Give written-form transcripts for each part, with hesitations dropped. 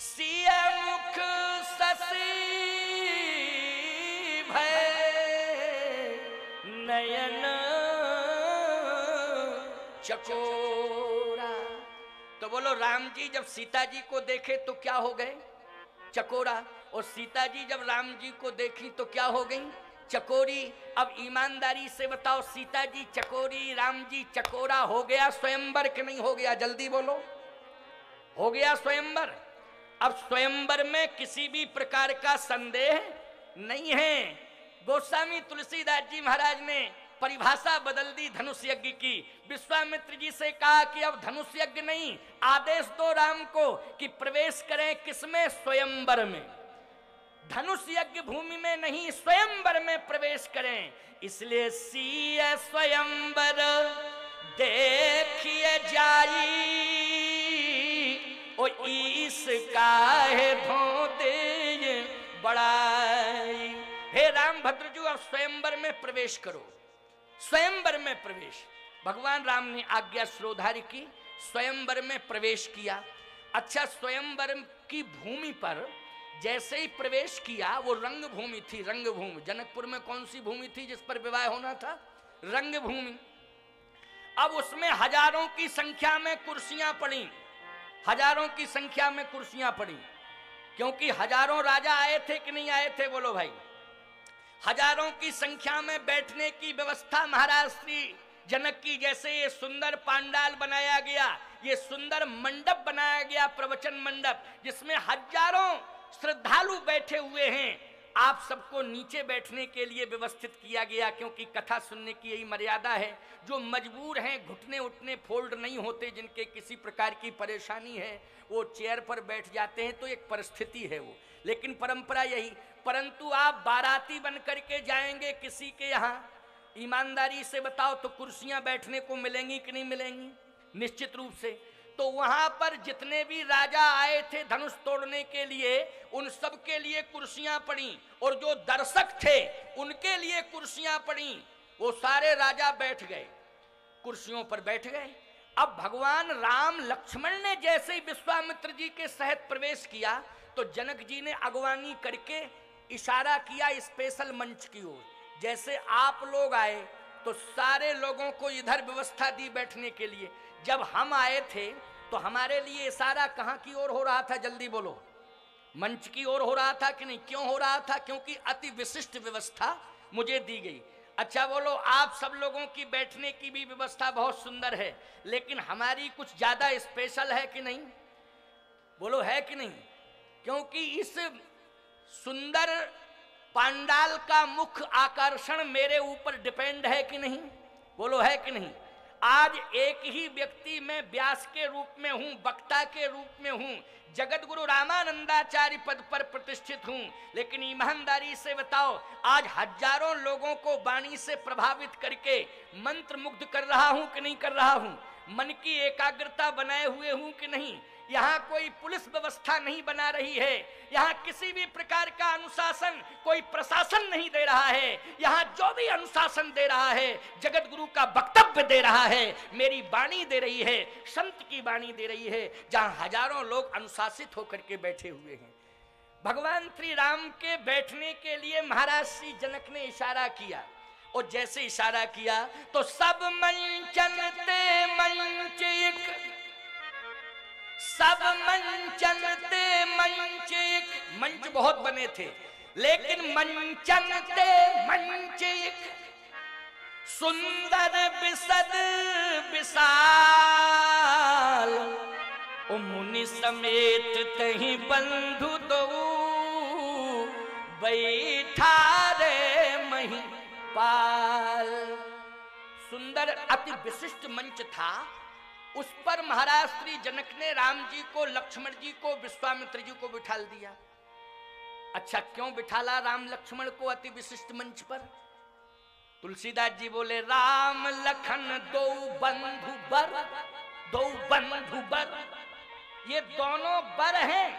सिय मुख शशि भय नयन चकोरा। तो बोलो राम जी जब सीता जी को देखे तो क्या हो गए? चकोरा। और सीता जी जब राम जी को देखी तो क्या हो गई? चकोरी। अब ईमानदारी से बताओ, सीता जी चकोरी, राम जी चकोरा, हो गया स्वयंवर कि नहीं हो गया? जल्दी बोलो, हो गया स्वयंवर। अब स्वयंवर में किसी भी प्रकार का संदेह नहीं है। गोस्वामी तुलसीदास जी महाराज ने परिभाषा बदल दी धनुष यज्ञ की। विश्वामित्र जी से कहा कि अब धनुष यज्ञ नहीं, आदेश दो राम को कि प्रवेश करें किसमें? स्वयंवर में। धनुष यज्ञ भूमि में नहीं, स्वयंवर में प्रवेश करें। इसलिए सिय स्वयंवर देखिए जाई, ओ इसका है धोते बड़ाई। हे राम भद्रजू अब स्वयंवर में प्रवेश करो। स्वयंवर में प्रवेश, भगवान राम ने आज्ञा श्रोधार्य की, स्वयंवर में प्रवेश किया। अच्छा, स्वयंवर की भूमि पर जैसे ही प्रवेश किया, वो रंग भूमि थी, रंग भूमि। जनकपुर में कौन सी भूमि थी जिस पर विवाह होना था? रंग भूमि। अब उसमें हजारों की संख्या में कुर्सियां पड़ी, हजारों की संख्या में कुर्सियां पड़ी, क्योंकि हजारों राजा आए थे कि नहीं आए थे? बोलो भाई। हजारों की संख्या में बैठने की व्यवस्था महाराज श्री जनक की। जैसे ये सुंदर पांडाल बनाया गया, ये सुंदर मंडप बनाया गया, प्रवचन मंडप, जिसमें हजारों श्रद्धालु बैठे हुए हैं। आप सबको नीचे बैठने के लिए व्यवस्थित किया गया, क्योंकि कथा सुनने की यही मर्यादा है। जो मजबूर हैं, घुटने उठने फोल्ड नहीं होते, जिनके किसी प्रकार की परेशानी है, वो चेयर पर बैठ जाते हैं, तो एक परिस्थिति है वो, लेकिन परंपरा यही। परंतु आप बाराती बन करके जाएंगे किसी के यहाँ, ईमानदारी से बताओ तो कुर्सियां बैठने को मिलेंगी कि नहीं मिलेंगी? निश्चित रूप से। तो वहां पर जितने भी राजा आए थे धनुष तोड़ने के लिए, उन सब के लिए कुर्सियां पड़ी, और जो दर्शक थे उनके लिए कुर्सियां पड़ी। वो सारे राजा बैठ गए, कुर्सियों पर बैठ गए। अब भगवान राम लक्ष्मण ने जैसे ही विश्वामित्र जी के सहित प्रवेश किया, तो जनक जी ने अगवानी करके इशारा किया स्पेशल मंच की ओर। जैसे आप लोग आए तो सारे लोगों को इधर व्यवस्था दी बैठने के लिए। जब हम आए थे तो हमारे लिए इशारा कहां की ओर हो रहा था? जल्दी बोलो। मंच की ओर हो रहा था कि नहीं? क्यों हो रहा था? क्योंकि अति विशिष्ट व्यवस्था मुझे दी गई। अच्छा बोलो, आप सब लोगों की बैठने की भी व्यवस्था बहुत सुंदर है, लेकिन हमारी कुछ ज्यादा स्पेशल है कि नहीं? बोलो, है कि नहीं? क्योंकि इस सुंदर पांडाल का मुख्य आकर्षण मेरे ऊपर डिपेंड है कि नहीं? बोलो, है कि नहीं? आज एक ही व्यक्ति में व्यास के रूप में हूं, वक्ता के रूप में हूं, जगत गुरु रामानंदाचार्य पद पर प्रतिष्ठित हूं, लेकिन ईमानदारी से बताओ, आज हजारों लोगों को वाणी से प्रभावित करके मंत्र मुग्ध कर रहा हूं कि नहीं कर रहा हूं? मन की एकाग्रता बनाए हुए हूं कि नहीं? यहाँ कोई पुलिस व्यवस्था नहीं बना रही है, यहाँ किसी भी प्रकार का अनुशासन कोई प्रशासन नहीं दे रहा है। यहाँ जो भी अनुशासन दे रहा है जगत गुरु का वक्तव्य दे रहा है, मेरी वाणी दे रही है, संत की वाणी दे रही है, जहाँ हजारों लोग अनुशासित होकर के बैठे हुए हैं। भगवान श्री राम के बैठने के लिए महाराज श्री जनक ने इशारा किया, और जैसे इशारा किया तो सब मंचन ते मंच एक, सब मंचन ते मंच एक। मंच बहुत बने थे, लेकिन मंचन ते मंच एक, सुंदर बिसद विशाल, ओ मुनि समेत तहि बंधु दो, बैठा रे मही पाल। सुंदर अति विशिष्ट मंच था, उस पर महाराज श्री जनक ने राम जी को, लक्ष्मण जी को, विश्वामित्र जी को बिठाल दिया। अच्छा, क्यों बिठाला राम लक्ष्मण को अति विशिष्ट मंच पर? तुलसीदास जी बोले, राम लखन दो बंधु बर, दो बंधु बर, ये दोनों बर हैं,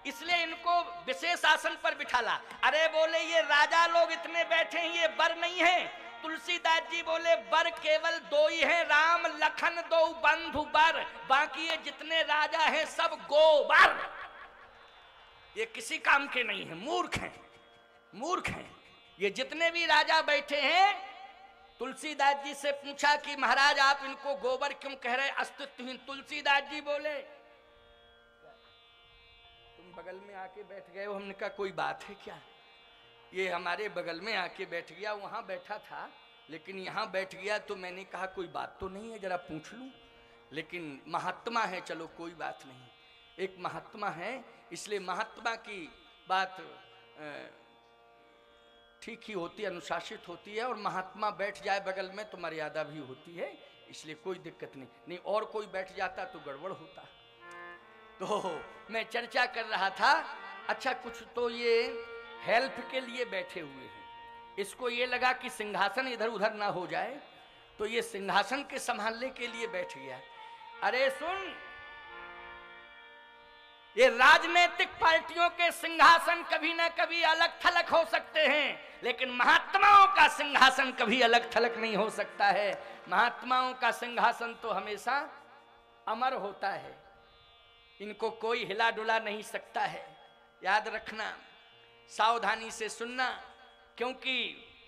इसलिए इनको विशेष आसन पर बिठाला। अरे बोले, ये राजा लोग इतने बैठे हैं, ये बर नहीं है। तुलसीदास जी बोले, बर केवल दो ही हैं, राम लखन दो बंधु बर, बाकी ये जितने राजा हैं सब गोबर। ये किसी काम के नहीं है, मूर्ख हैं, मूर्ख हैं। ये जितने भी राजा बैठे हैं, तुलसीदास जी से पूछा कि महाराज आप इनको गोबर क्यों कह रहे, अस्तित्वहीन। तुलसीदास जी बोले तुम बगल में आके बैठ गए हो। हमने कहा कोई बात है क्या, ये हमारे बगल में आके बैठ गया, वहां बैठा था लेकिन यहां बैठ गया, तो मैंने कहा कोई बात तो नहीं है, जरा पूछ लूं। लेकिन महात्मा है, चलो कोई बात नहीं, एक महात्मा है, इसलिए महात्मा की बात ठीक ही होती है, अनुशासित होती है, और महात्मा बैठ जाए बगल में तो मर्यादा भी होती है, इसलिए कोई दिक्कत नहीं। और कोई बैठ जाता तो गड़बड़ होता। तो मैं चर्चा कर रहा था, अच्छा कुछ तो ये हेल्प के लिए बैठे हुए हैं, इसको ये लगा कि सिंहासन इधर उधर ना हो जाए, तो ये सिंहासन के संभालने के लिए बैठ गया। अरे सुन, ये राजनीतिक पार्टियों के सिंहासन कभी ना कभी अलग थलग हो सकते हैं, लेकिन महात्माओं का सिंहासन कभी अलग थलग नहीं हो सकता है। महात्माओं का सिंहासन तो हमेशा अमर होता है, इनको कोई हिला डुला नहीं सकता है। याद रखना, सावधानी से सुनना, क्योंकि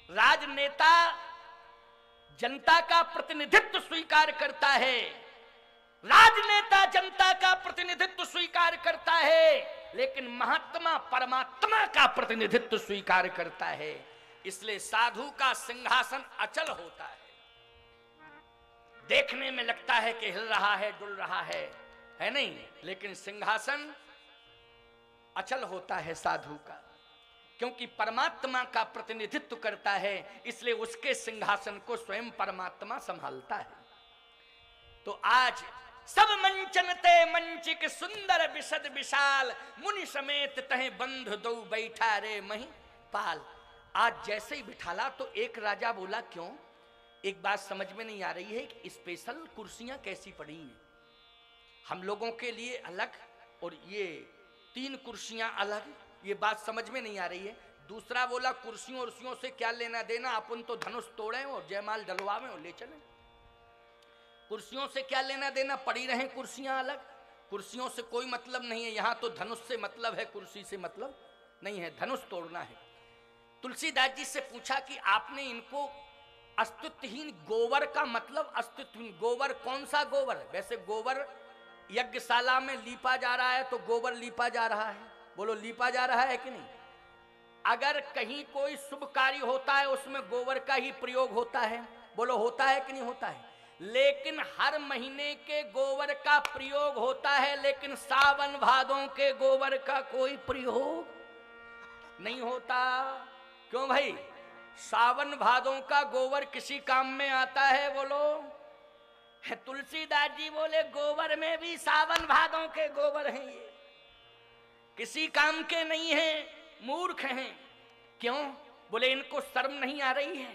राजनेता जनता का प्रतिनिधित्व स्वीकार करता है, राजनेता जनता का प्रतिनिधित्व स्वीकार करता है, लेकिन महात्मा परमात्मा का प्रतिनिधित्व स्वीकार करता है। इसलिए साधु का सिंहासन अचल होता है, देखने में लगता है कि हिल रहा है, डुल रहा है नहीं, लेकिन सिंहासन अचल होता है साधु का, क्योंकि परमात्मा का प्रतिनिधित्व करता है, इसलिए उसके सिंहासन को स्वयं परमात्मा संभालता है। तो आज सब मंचन ते मंचिक सुंदर विशद विशाल, मुनि समेत तहे बंधु दो बैठा रे मही पाल। आज जैसे ही बिठाला तो एक राजा बोला क्यों, एक बात समझ में नहीं आ रही है कि स्पेशल कुर्सियां कैसी पड़ी हैं, हम लोगों के लिए अलग और ये 3 कुर्सियां अलग, ये बात समझ में नहीं आ रही है। दूसरा बोला कुर्सियों उर्सियों से क्या लेना देना, अपन तो धनुष तोड़े और जयमाल डलवावे और ले चले, कुर्सियों से क्या लेना देना, पड़ी रहे कुर्सियां अलग, कुर्सियों से कोई मतलब नहीं है। यहां तो धनुष से मतलब है, कुर्सी से मतलब नहीं है, धनुष तोड़ना है। तुलसीदास जी से पूछा कि आपने इनको अस्तित्वहीन गोबर का मतलब, अस्तित्वहीन गोबर कौन सा गोबर, वैसे गोबर यज्ञशाला में लीपा जा रहा है तो गोबर लीपा जा रहा है, बोलो लीपा जा रहा है कि नहीं। अगर कहीं कोई शुभ कार्य होता है उसमें गोबर का ही प्रयोग होता है, बोलो होता है कि नहीं होता है। लेकिन हर महीने के गोबर का प्रयोग होता है, लेकिन सावन भादों के गोबर का कोई प्रयोग नहीं होता। क्यों भाई, सावन भादों का गोबर किसी काम में आता है, बोलो। तुलसीदास जी बोले गोबर में भी सावन भादों के गोबर हैं, ये किसी काम के नहीं हैं, मूर्ख हैं। क्यों, बोले इनको शर्म नहीं आ रही है,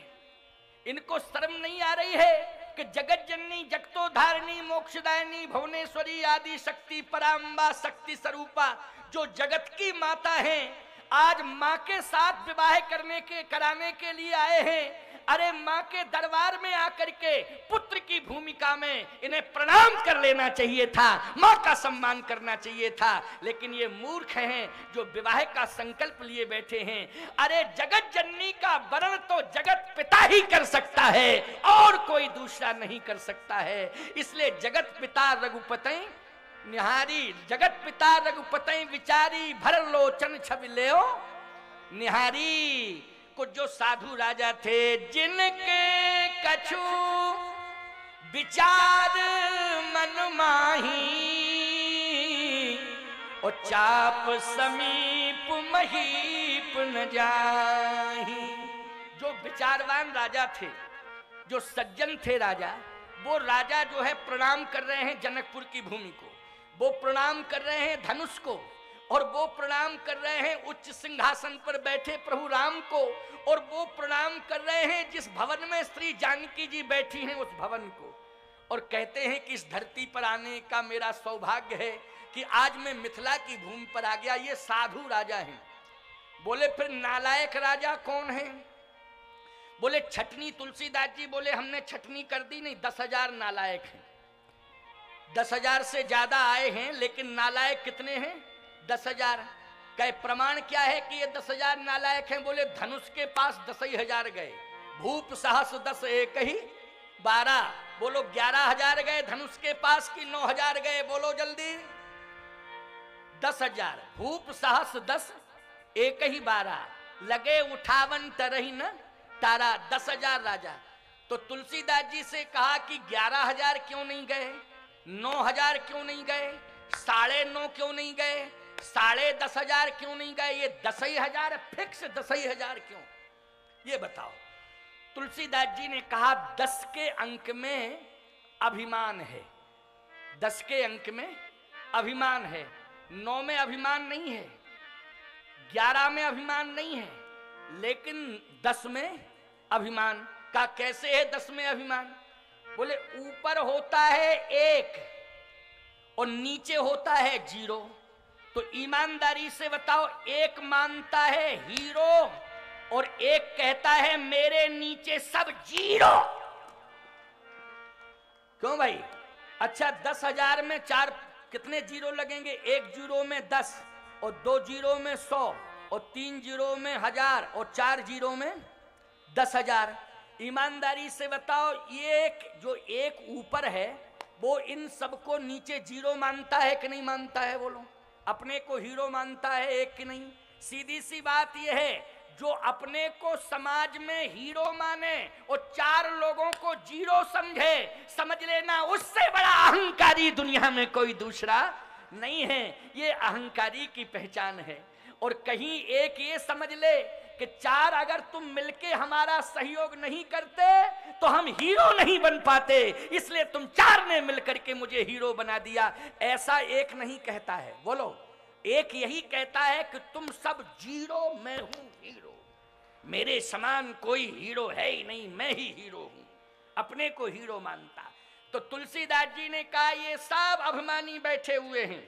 इनको शर्म नहीं आ रही है कि जगत जननी जगतो धारिणी मोक्षदायिनी भुवनेश्वरी आदि शक्ति पराम्बा शक्ति स्वरूपा जो जगत की माता है, आज माँ के साथ विवाह कराने के लिए आए हैं। अरे माँ के दरबार में आकर के पुत्र की भूमिका में इन्हें प्रणाम कर लेना चाहिए था, माँ का सम्मान करना चाहिए था, लेकिन ये मूर्ख हैं जो विवाह का संकल्प लिए बैठे हैं। अरे जगत जननी का वर्ण तो जगत पिता ही कर सकता है और कोई दूसरा नहीं कर सकता है। इसलिए जगत पिता रघुपति निहारी, जगत पिता रघुपति विचारी, भर लोचन छवि लेओ निहारी। कुछ जो साधु राजा थे जिनके कछु विचार मन माही, और चाप समीप महीप न जाही। जो विचारवान राजा थे, जो सज्जन थे राजा, वो राजा जो है प्रणाम कर रहे हैं जनकपुर की भूमि को, वो प्रणाम कर रहे हैं धनुष को, और वो प्रणाम कर रहे हैं उच्च सिंहासन पर बैठे प्रभु राम को, और वो प्रणाम कर रहे हैं जिस भवन में श्री जानकी जी बैठी हैं उस भवन को, और कहते हैं कि इस धरती पर आने का मेरा सौभाग्य है कि आज मैं मिथिला की भूमि पर आ गया। ये साधु राजा हैं। बोले फिर नालायक राजा कौन है, बोले छटनी। तुलसीदास जी बोले हमने छटनी कर दी नहीं, 10,000 नालायक हैं, 10,000 से ज्यादा आए हैं, लेकिन नालायक कितने हैं, 10,000। कहे प्रमाण क्या है कि ये 10,000 नालायक हैं? बोले धनुष के पास 10,000 गए, भूप सहस 10 एक ही 12। बोलो 11,000 गए धनुष के पास की 9,000 गए? बोलो जल्दी। 10,000 भूप सहस 10 एक ही 12, लगे उठावन तरही न तारा। 10,000 राजा। तो तुलसीदास जी से कहा कि 11,000 क्यों नहीं गए, 9,000 क्यों नहीं गए, 9.5 क्यों नहीं गए, 10,500 क्यों नहीं गए, ये 10,000 फिक्स 10,000 क्यों, ये बताओ। तुलसीदास जी ने कहा 10 के अंक में अभिमान है, 10 के अंक में अभिमान है, 9 में अभिमान नहीं है, 11 में अभिमान नहीं है, लेकिन 10 में अभिमान का कैसे है? 10 में अभिमान बोले ऊपर होता है 1 और नीचे होता है 0। तो ईमानदारी से बताओ, 1 मानता है हीरो और 1 कहता है मेरे नीचे सब 0। क्यों भाई? अच्छा 10,000 में 4 कितने 0 लगेंगे? 1 0 में 10 और 2 0 में 100 और 3 0 में 1000 और 4 0 में 10,000। ईमानदारी से बताओ, ये जो 1 ऊपर है वो इन सबको नीचे 0 मानता है कि नहीं मानता है? बोलो। अपने को हीरो मानता है 1 कि नहीं? सीधी सी बात यह है, जो अपने को समाज में हीरो माने और 4 लोगों को 0 समझे, समझ लेना उससे बड़ा अहंकारी दुनिया में कोई दूसरा नहीं है। ये अहंकारी की पहचान है। और कहीं एक ये समझ ले कि 4 अगर तुम मिलके हमारा सहयोग नहीं करते तो हम हीरो नहीं बन पाते, इसलिए तुम 4 ने मिलकर के मुझे हीरो बना दिया। ऐसा 1 नहीं कहता है। बोलो। 1 यही कहता है कि तुम सब 0, मैं हूं हीरो, मेरे समान कोई हीरो है ही नहीं, मैं ही हीरो हूं, अपने को हीरो मानता। तो तुलसीदास जी ने कहा ये सब अभिमानी बैठे हुए हैं,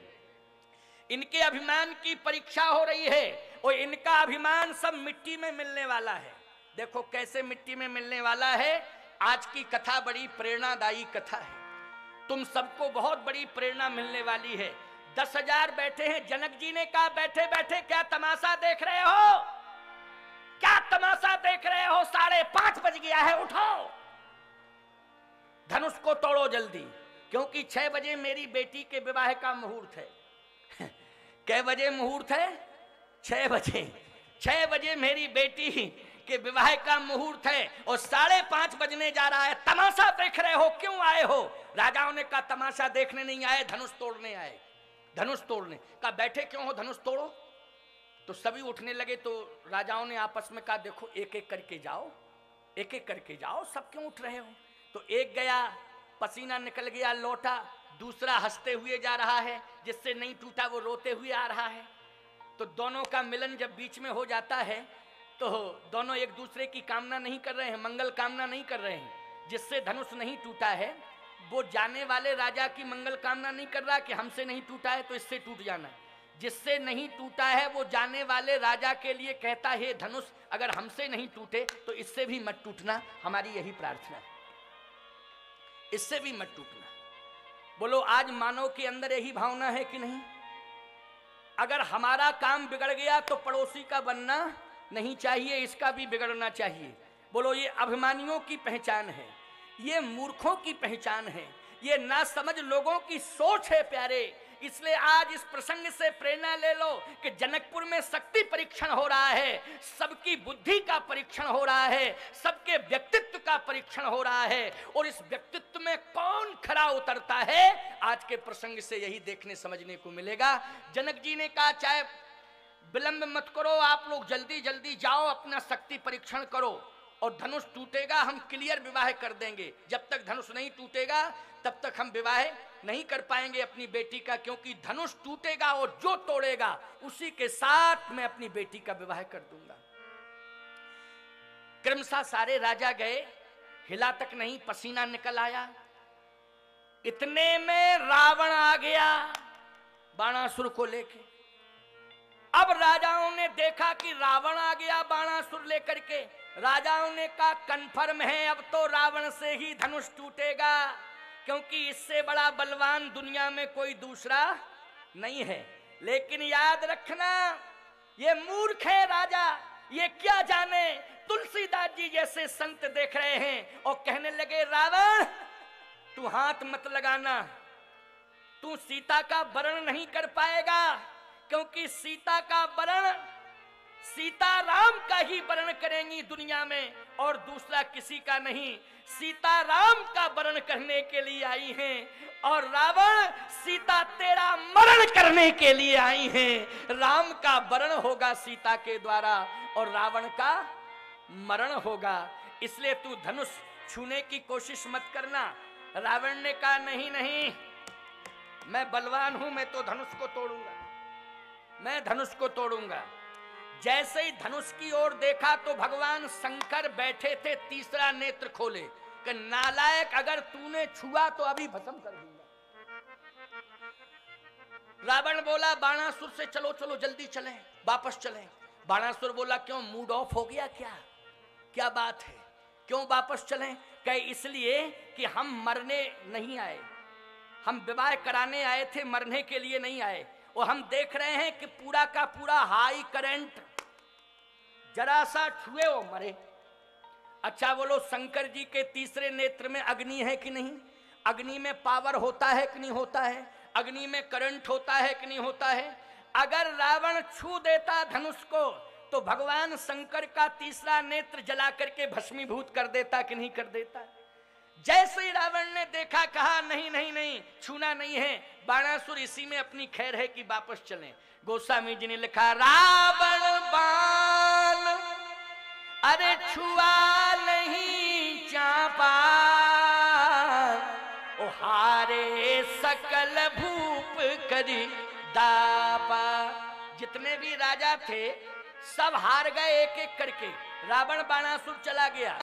इनके अभिमान की परीक्षा हो रही है और इनका अभिमान सब मिट्टी में मिलने वाला है। देखो कैसे मिट्टी में मिलने वाला है। आज की कथा बड़ी प्रेरणादायी कथा है, तुम सबको बहुत बड़ी प्रेरणा मिलने वाली है। 10,000 बैठे हैं। जनक जी ने कहा बैठे बैठे क्या तमाशा देख रहे हो, क्या तमाशा देख रहे हो, 5:30 बज गया है, उठो, धनुष को तोड़ो जल्दी, क्योंकि 6 बजे मेरी बेटी के विवाह का मुहूर्त है। कै बजे मुहूर्त है? 6 बजे। 6 बजे मेरी बेटी के विवाह का मुहूर्त है और 5:30 बजने जा रहा है। तमाशा देख रहे हो, क्यों आए हो? राजाओं ने कहा तमाशा देखने नहीं आए, धनुष तोड़ने आए। धनुष तोड़ने कहा बैठे क्यों हो, धनुष तोड़ो। तो सभी उठने लगे। तो राजाओं ने आपस में कहा देखो एक एक करके जाओ, एक एक करके जाओ, सब क्यों उठ रहे हो? तो एक गया, पसीना निकल गया, लौटा। दूसरा हंसते हुए जा रहा है, जिससे नहीं टूटा वो रोते हुए आ रहा है। तो दोनों का मिलन जब बीच में हो जाता है तो दोनों एक दूसरे की कामना नहीं कर रहे हैं, मंगल कामना नहीं कर रहे हैं। जिससे धनुष नहीं टूटा है वो जाने वाले राजा की मंगल कामना नहीं कर रहा कि हमसे नहीं टूटा है तो इससे टूट जाना। जिससे नहीं टूटा है वो जाने वाले राजा के लिए कहता है धनुष अगर हमसे नहीं टूटे तो इससे भी मत टूटना, हमारी यही प्रार्थना है, इससे भी मत टूटना। बोलो आज मानव के अंदर यही भावना है कि नहीं? अगर हमारा काम बिगड़ गया तो पड़ोसी का बनना नहीं चाहिए, इसका भी बिगड़ना चाहिए। बोलो ये अभिमानियों की पहचान है, ये मूर्खों की पहचान है, ये नासमझ लोगों की सोच है प्यारे। इसलिए आज इस प्रसंग से प्रेरणा ले लो कि जनकपुर में शक्ति परीक्षण हो रहा है, सबकी बुद्धि का परीक्षण हो रहा है, सबके व्यक्तित्व का परीक्षण हो रहा है और इस व्यक्तित्व में कौन खरा उतरता है आज के प्रसंग से यही देखने समझने को मिलेगा। जनक जी ने कहा चाहे विलंब मत करो, आप लोग जल्दी जल्दी जाओ, अपना शक्ति परीक्षण करो और धनुष टूटेगा हम क्लियर विवाह कर देंगे। जब तक धनुष नहीं टूटेगा तब तक हम विवाह नहीं कर पाएंगे अपनी बेटी का, क्योंकि धनुष टूटेगा और जो तोड़ेगा उसी के साथ मैं अपनी बेटी का विवाह कर दूंगा। क्रमशः सारे राजा गए, हिला तक नहीं, पसीना निकल आया। इतने में रावण आ गया बाणासुर को लेके। अब राजाओं ने देखा कि रावण आ गया बाणासुर लेकर के। राजाओं ने कहा कन्फर्म है अब तो रावण से ही धनुष टूटेगा, क्योंकि इससे बड़ा बलवान दुनिया में कोई दूसरा नहीं है। लेकिन याद रखना ये मूर्ख है राजा, ये क्या जाने। तुलसीदास जी जैसे संत देख रहे हैं और कहने लगे रावण तू हाथ मत लगाना, तू सीता का वरण नहीं कर पाएगा, क्योंकि सीता का वरण सीता राम का ही वर्ण करेंगी दुनिया में, और दूसरा किसी का नहीं। सीता राम का वर्ण करने के लिए आई हैं, और रावण सीता तेरा मरण करने के लिए आई हैं। राम का वर्ण होगा सीता के द्वारा और रावण का मरण होगा, इसलिए तू धनुष छूने की कोशिश मत करना। रावण ने कहा नहीं नहीं, मैं बलवान हूं, मैं तो धनुष को तोड़ूंगा, मैं धनुष को तोड़ूंगा। जैसे ही धनुष की ओर देखा तो भगवान शंकर बैठे थे, तीसरा नेत्र खोले कि नालायक, अगर तूने छुआ तो अभी भस्म कर दूंगा। रावण बोला बाणासुर से चलो चलो जल्दी चलें, वापस चलें। बाणासुर बोला क्यों, मूड ऑफ हो गया क्या, क्या बात है, क्यों वापस चलें? कहे इसलिए कि हम मरने नहीं आए, हम विवाह कराने आए थे, मरने के लिए नहीं आए। और हम देख रहे हैं कि पूरा का पूरा हाई करंट, जरा सा छुए वो मरे। अच्छा बोलो, शंकर जी के तीसरे नेत्र में अग्नि है कि नहीं? अग्नि में पावर होता है कि नहीं होता है? अग्नि में करंट होता है कि नहीं होता है? अगर रावण छू देता धनुष को तो भगवान शंकर का तीसरा नेत्र जला करके भस्मीभूत कर देता कि नहीं कर देता? जैसे ही रावण ने देखा, कहा नहीं नहीं नहीं, छूना नहीं है। बाणासुर इसी में अपनी खैर है कि वापस चलें। गोस्वामी जी ने लिखा रावण बाण अरे छुआ नहीं चापा, ओ हारे सकल भूप करी दापा। जितने भी राजा थे सब हार गए एक एक करके, रावण बाणासुर चला गया।